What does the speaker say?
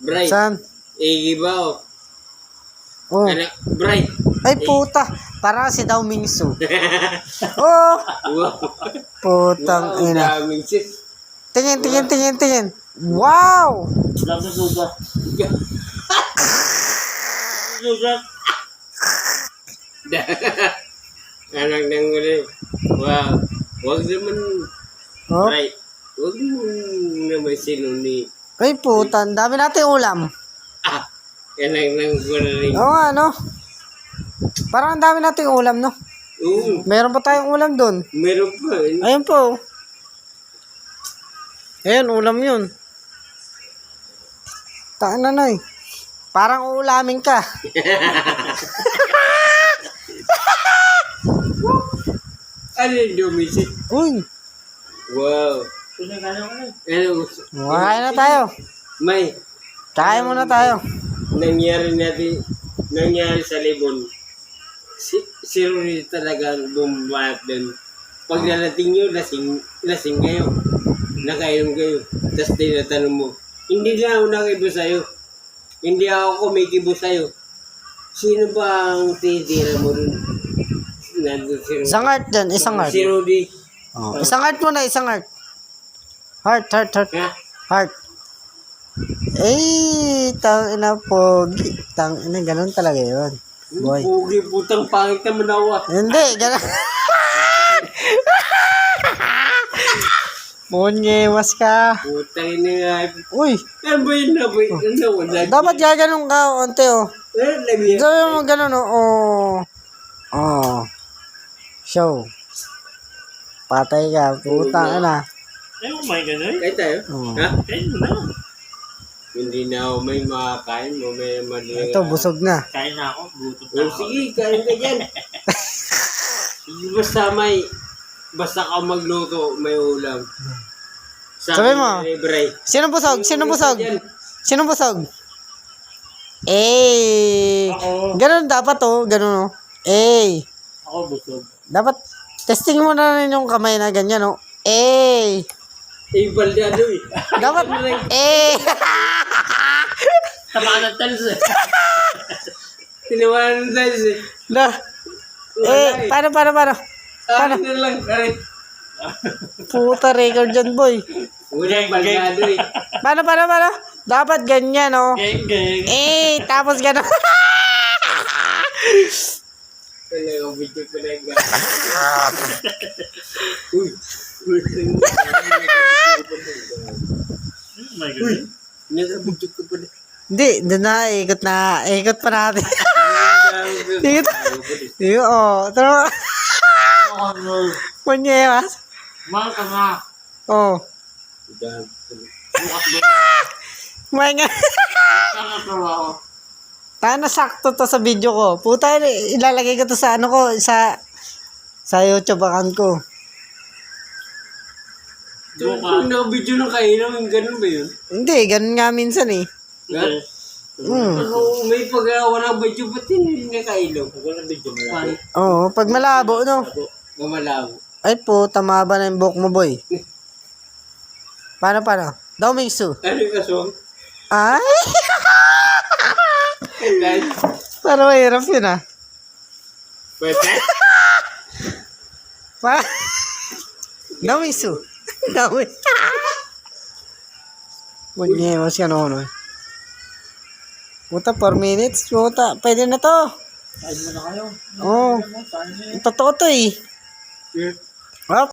Bright. Saan? Igibaw. Oh. Anak, Bright. Ay, puta. Para si Daw Mingsu. Oh. Wow. Putang Wow, ina. daming sis. Tingin. Wow. Wala mo sugat. Sugat. Anak ng ulit. Wow. Huwag naman, Oh. Bright. Huwag mo naman sinuni. Ay, puta. Ang dami natin ulam. Anak ng ulit. Oo nga, no? Parang ang dami nating ulam, no? Oo. Meron pa tayong ulam doon. Meron pa. Ayun po. Ayun, ulam yun. Taan na, Noy. Parang uulamin ka. Ano yung dumisit? Uy. Wow. Pinagano ka na. Ano? Makain na tayo. May Kain muna tayo. nangyari sa Libon. Si Rory talaga bumabat doon. Pag nalating nyo, lasing kayo. Nakainom kayo. Tapos tinatanong mo, hindi na ako nakibo sa'yo. Hindi ako kumikibo sa'yo. Sino ba ang titira mo doon? Nandun si Rory. Isang heart dyan, isang heart. Si Rudy. Oh. Isang heart muna, isang heart. Heart. Ha? Heart. Eh, tang ina pogi. Tang ina, ganun talaga yun. Boy. Pugi, putang pangit naman ako ah. Hindi, ganun. Munyewas ka. Putang ina nga. Uy, Ano ba yun na ba yun? Ano? dapat gaganon ka, onte, oh. Labi. Sabi mo ganun, oh. Oh. Show. Patay ka, putang ina. Ay, may gano'n. Kaya tayo? Oh. Ha? Kain mo na. Hindi na ako may makakain mo. May mali. Ito, busog na. Kain na ako. Gutom Oh, na ako. sige, kain ka dyan. Basta ka magluto, may ulam. Sabi mo. Libre. Sino busog? Dyan. Sino busog? Eh. Ako. Ganun dapat, oh. Ganun, oh. Eh. Ako busog. Dapat, testing mo na rin yung kamay na ganyan, oh. Eh. Baldado eh. Dapat, eh. Tamaan ng tals eh. Tinawanan tayo eh. Na. Eh, paano? Ano na lang, kare. Puta record dyan, boy. Unang baldado eh. Paano? Dapat ganyan, oh. Geng. Eh, tapos gano'n. Wala akong video pa na yung Uy. My God. Nagabudyo ko pa na. Hindi, doon na, ikot pa natin. Ikot. Iyo, oh. Tara. Munyewas. Mahal ka na. Oh. Bukas ba? May nga. Sana trabaho. Paano sakto to sa video ko? Puta, ilalagay ko to sa ano ko, sa YouTube account ko. Bukas. Naka-video ng kainom, yung ganun ba yun? Hindi, ganun nga minsan eh. Ha? Mm. Ako, may pag-awa ng video, ba't hindi nakainom? Wala ng video mo. Oo, pag malabo, no? Mamalabo. Ay po, tamaba na yung buhok mo, boy. Paano? Daw Mingsu. Ano yung aswang? Ay! Guys, Parang mahirap yun, ah. pwede? Daw Mingsu. Daw Mingsu. Munyewas ka noon, eh. Puta, 4 minutes. Puta, pwede na to. Kain mo na kayo. Oo. Kain mo, kain mo. Totoo to, eh. Yeah. Up.